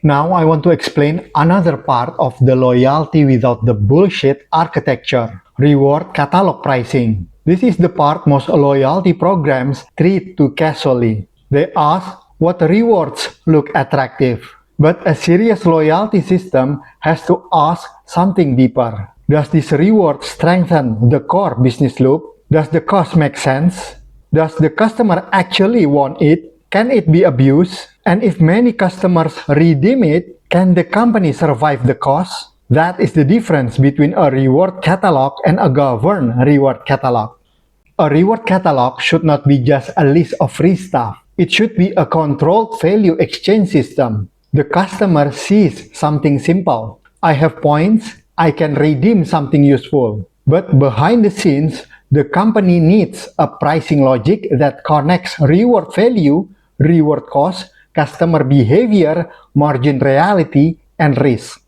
Now I want to explain another part of the loyalty without the bullshit architecture, reward catalog pricing. This is the part most loyalty programs treat too casually. They ask what rewards look attractive. But a serious loyalty system has to ask something deeper. Does this reward strengthen the core business loop? Does the cost make sense? Does the customer actually want it? Can it be abused? And if many customers redeem it, can the company survive the cost? That is the difference between a reward catalog and a governed reward catalog. A reward catalog should not be just a list of free stuff. It should be a controlled value exchange system. The customer sees something simple. I have points, I can redeem something useful. But behind the scenes, the company needs a pricing logic that connects reward value, reward cost, customer behavior, margin reality, and risk.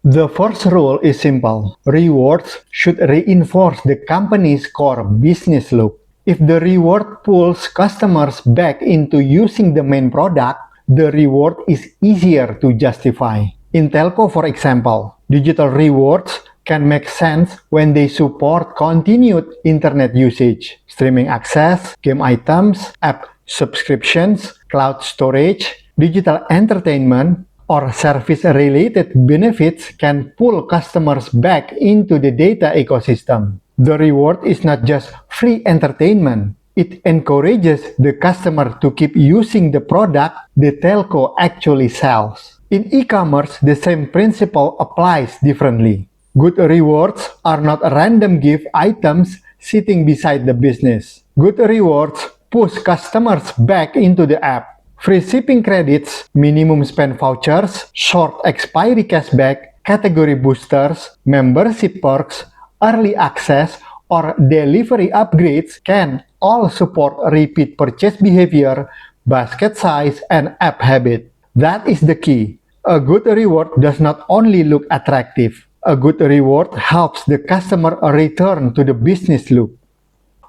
The first rule is simple. Rewards should reinforce the company's core business loop. If the reward pulls customers back into using the main product, the reward is easier to justify. In telco, for example, digital rewards can make sense when they support continued internet usage, streaming access, game items, app subscriptions, cloud storage, digital entertainment, or service-related benefits can pull customers back into the data ecosystem. The reward is not just free entertainment. It encourages the customer to keep using the product the telco actually sells. In e-commerce, the same principle applies differently. Good rewards are not random gift items sitting beside the business. Good rewards push customers back into the app. Free shipping credits, minimum spend vouchers, short expiry cashback, category boosters, membership perks, early access, or delivery upgrades can all support repeat purchase behavior, basket size, and app habit. That is the key. A good reward does not only look attractive. A good reward helps the customer return to the business loop.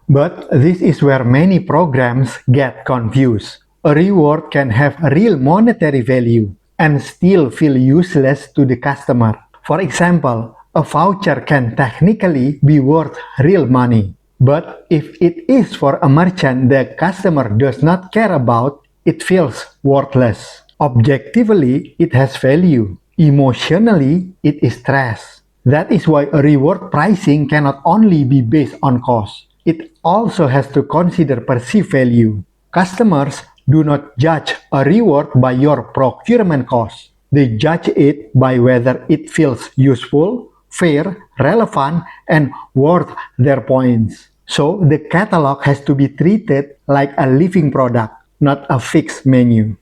But this is where many programs get confused. A reward can have real monetary value and still feel useless to the customer. For example, a voucher can technically be worth real money. But if it is for a merchant the customer does not care about, it feels worthless. Objectively, it has value. Emotionally, it is trash. That is why a reward pricing cannot only be based on cost. It also has to consider perceived value. Customers do not judge a reward by your procurement cost. They judge it by whether it feels useful, fair, relevant, and worth their points. So the catalog has to be treated like a living product, not a fixed menu.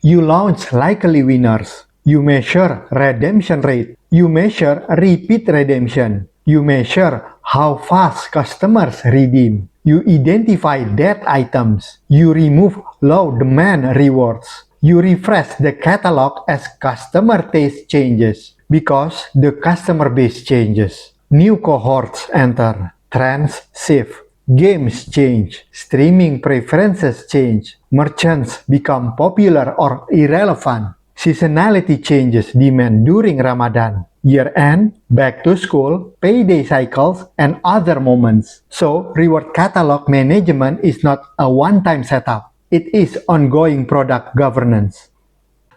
You launch likely winners. You measure redemption rate. You measure repeat redemption. You measure how fast customers redeem. You identify dead items. You remove low demand rewards. You refresh the catalog as customer taste changes because the customer base changes. New cohorts enter. Trends shift. Games change. Streaming preferences change. Merchants become popular or irrelevant. Seasonality changes demand during Ramadan, year-end, back to school, payday cycles, and other moments. So, reward catalog management is not a one-time setup. It is ongoing product governance.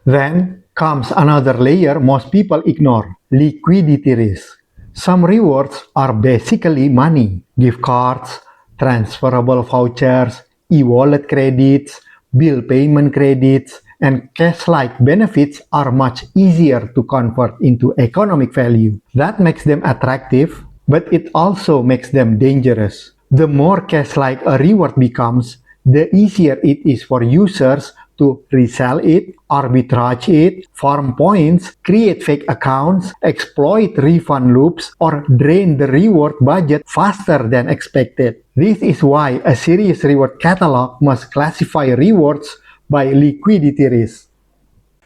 Then comes another layer most people ignore, liquidity risk. Some rewards are basically money, gift cards, transferable vouchers, e-wallet credits, bill payment credits, and cash-like benefits are much easier to convert into economic value. That makes them attractive, but it also makes them dangerous. The more cash-like a reward becomes, the easier it is for users to resell it, arbitrage it, farm points, create fake accounts, exploit refund loops, or drain the reward budget faster than expected. This is why a serious reward catalog must classify rewards by liquidity risk.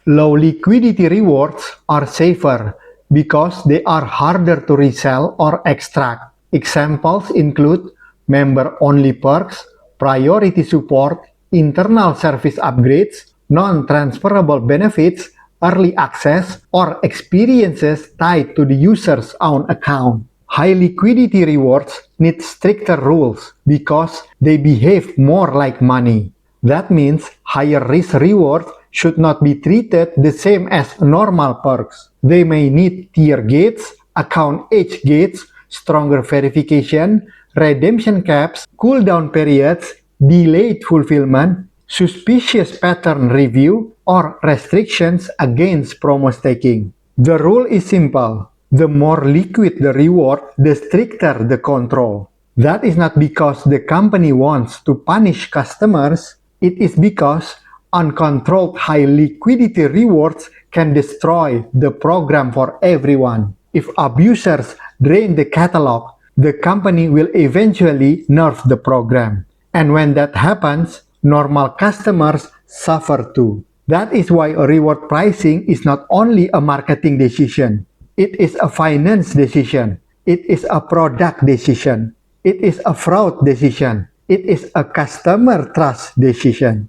Low liquidity rewards are safer because they are harder to resell or extract. Examples include member-only perks, priority support, internal service upgrades, non-transferable benefits, early access, or experiences tied to the user's own account. High liquidity rewards need stricter rules because they behave more like money. That means higher risk rewards should not be treated the same as normal perks. They may need tier gates, account age gates, stronger verification, redemption caps, cooldown periods, delayed fulfillment, suspicious pattern review, or restrictions against promo staking. The rule is simple. The more liquid the reward, the stricter the control. That is not because the company wants to punish customers, it is because uncontrolled high liquidity rewards can destroy the program for everyone. If abusers drain the catalog, the company will eventually nerf the program. And when that happens, normal customers suffer too. That is why reward pricing is not only a marketing decision. It is a finance decision. It is a product decision. It is a fraud decision. It is a customer trust decision.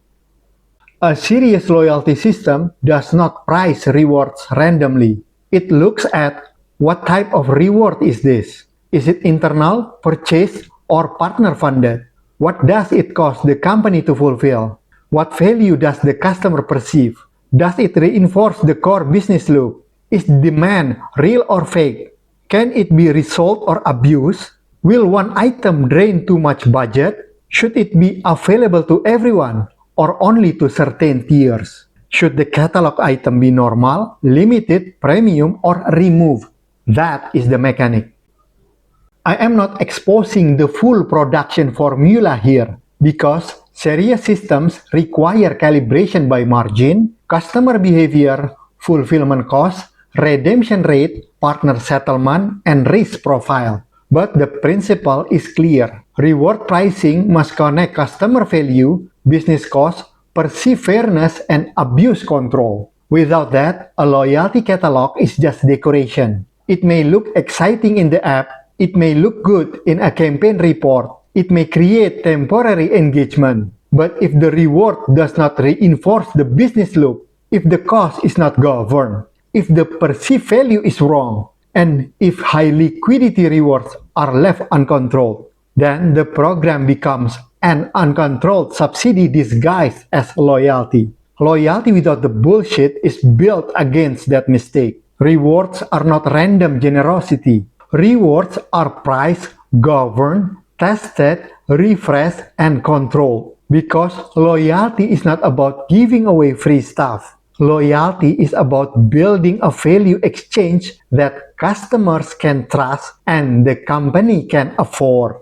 A serious loyalty system does not price rewards randomly. It looks at what type of reward is this? Is it internal, purchased, or partner funded? What does it cost the company to fulfill? What value does the customer perceive? Does it reinforce the core business loop? Is demand real or fake? Can it be resold or abused? Will one item drain too much budget? Should it be available to everyone or only to certain tiers? Should the catalog item be normal, limited, premium, or removed? That is the mechanic. I am not exposing the full production formula here because serious systems require calibration by margin, customer behavior, fulfillment cost, redemption rate, partner settlement, and risk profile. But the principle is clear. Reward pricing must connect customer value, business cost, perceived fairness, and abuse control. Without that, a loyalty catalog is just decoration. It may look exciting in the app, it may look good in a campaign report, it may create temporary engagement. But if the reward does not reinforce the business loop, if the cost is not governed, if the perceived value is wrong, and if high liquidity rewards are left uncontrolled, then the program becomes an uncontrolled subsidy disguised as loyalty. Loyalty without the bullshit is built against that mistake. Rewards are not random generosity. Rewards are priced, governed, tested, refreshed, and controlled. Because loyalty is not about giving away free stuff. Loyalty is about building a value exchange that customers can trust and the company can afford.